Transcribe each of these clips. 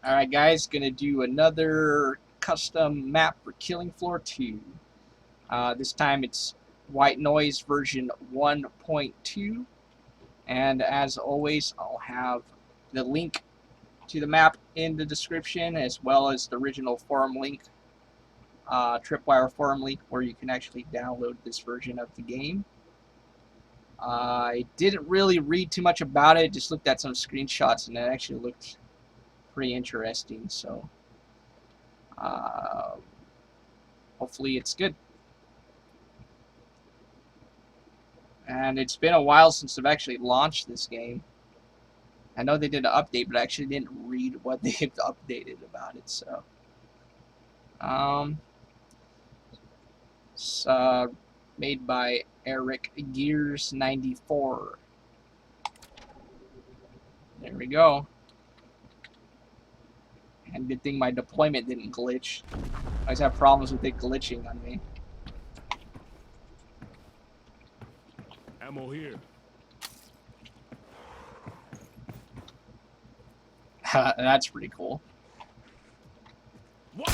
Alright guys, gonna do another custom map for Killing Floor 2. This time it's White Noise version 1.2. And as always, I'll have the link to the map in the description, as well as the original forum link, Tripwire forum link, where you can actually download this version of the game. I didn't really read too much about it, just looked at some screenshots, and it actually looked pretty interesting, so hopefully it's good. And it's been a while since I've actually launched this game. I know they did an update, but I actually didn't read what they've updated about it, so it's made by Eric Gears 94. There we go. And good thing my deployment didn't glitch. I always have problems with it glitching on me. Ammo here. That's pretty cool. What?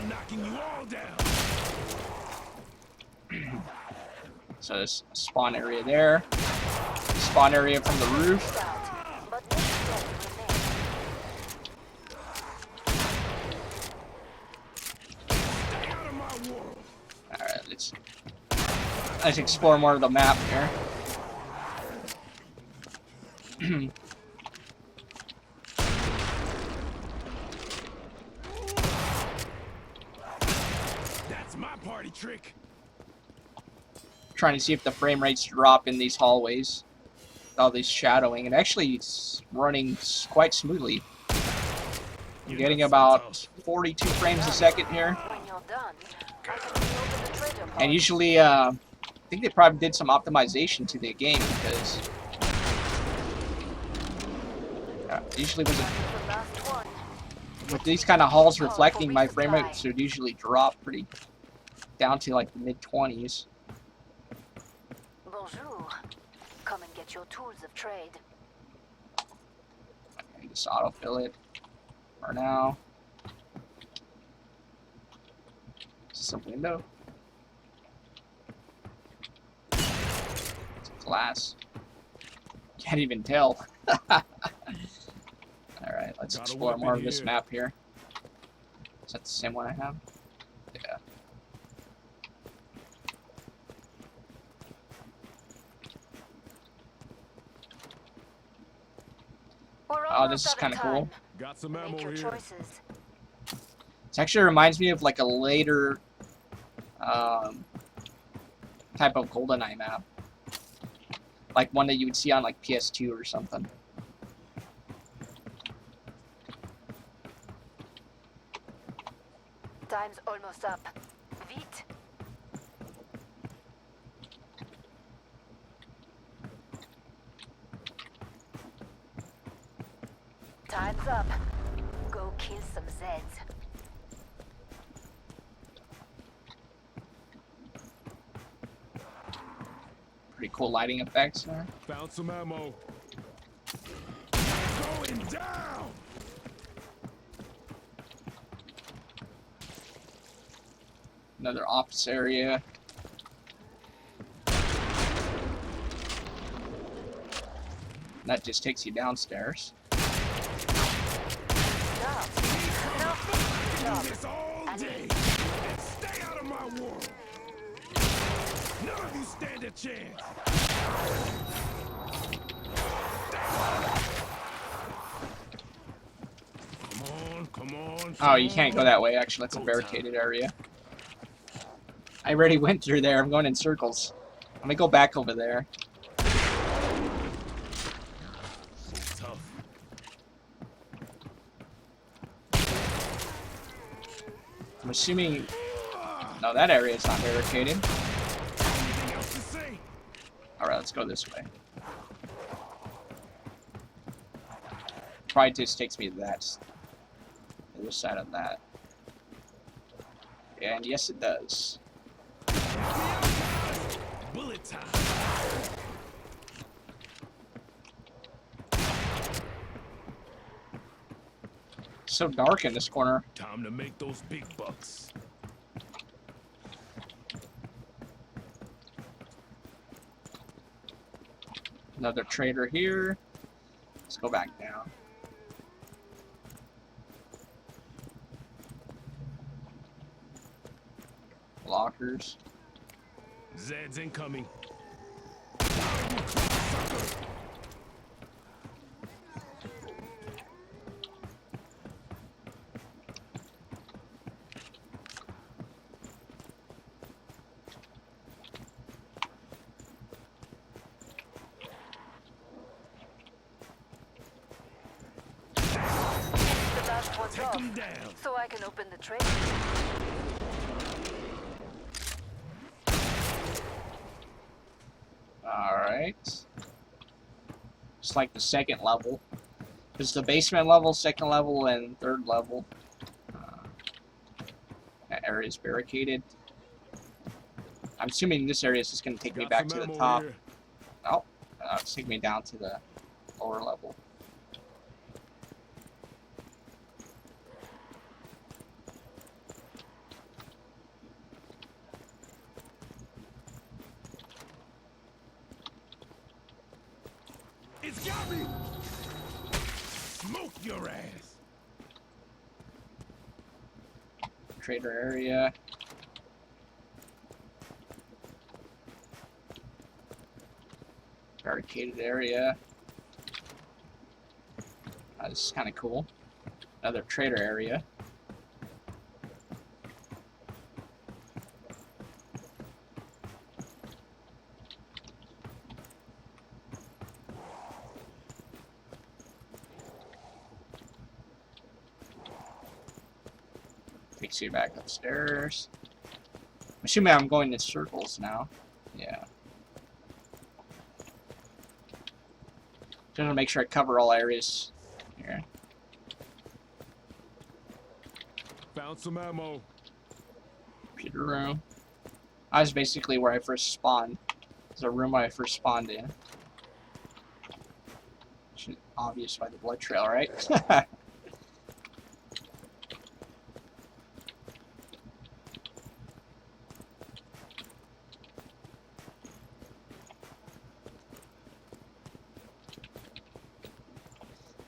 I'm knocking you all down. So there's a spawn area there. Spawn area from the roof. Alright, let's explore more of the map here. That's my party trick. Trying to see if the frame rates drop in these hallways. All this shadowing, and actually it's running quite smoothly. I'm getting about 42 frames a second here. And usually, I think they probably did some optimization to the game, because usually with these kind of halls reflecting, my frame rates would usually drop pretty down to like the mid-20s. Bonjour. Come and get your tools of trade. I just autofill it for now. Is this a window? It's a glass. Can't even tell. Alright, let's explore more of this map here. Is that the same one I have? Yeah. Oh, this is kind of cool. Got some ammo here. Choices. It actually reminds me of like a later type of GoldenEye map. Like one that you would see on like PS2 or something. Time's almost up. Vite. Time's up. Go kill some Zeds. Pretty cool lighting effects there. Found some ammo. Going down. Another office area. That just takes you downstairs. This all day. And stay out of my world. None of you stand a chance. Come on. Oh, you can't go that way, actually. That's a barricaded area. I already went through there. I'm going in circles. Let me go back over there. Tough. I'm assuming... No, that area is not barricaded. Anything else to say? Alright, let's go this way. Probably just takes me to that. The other side of that. And yes, it does. Bullet time. So dark in this corner. Time to make those big bucks. Another trader here. Let's go back down. Lockers. Zed's incoming. The last one's Take off, him down. so I can open the trade. Alright. It's like the second level. There's the basement level, second level, and third level. That area is barricaded. I'm assuming this area is just going to take me Got back some to the ammo top. here. Oh, it's taking me down to the lower level. It's got me. Smoke your ass. Trader area. Barricaded area. This is kind of cool. Another trader area. Takes you back upstairs. I'm assuming I'm going in circles now. Yeah. Just want to make sure I cover all areas here. Found some ammo. Computer room. I was basically where I first spawned. It's a room I first spawned in. Which is obvious by the blood trail, right?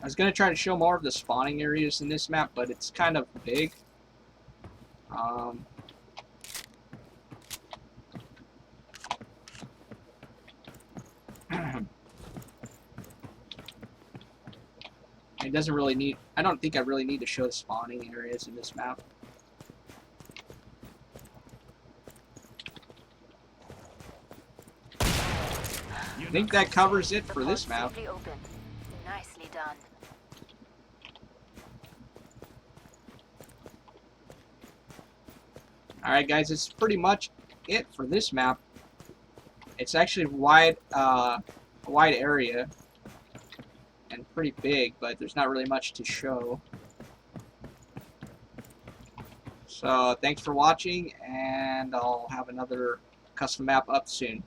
I was gonna try to show more of the spawning areas in this map, but it's kind of big. It doesn't really need. I don't think I really need to show the spawning areas in this map. I think that covers it The for this pod's map. safely open. Nicely done. Alright guys, it's pretty much it for this map. It's actually wide, a wide area and pretty big, but there's not really much to show. So thanks for watching, and I'll have another custom map up soon.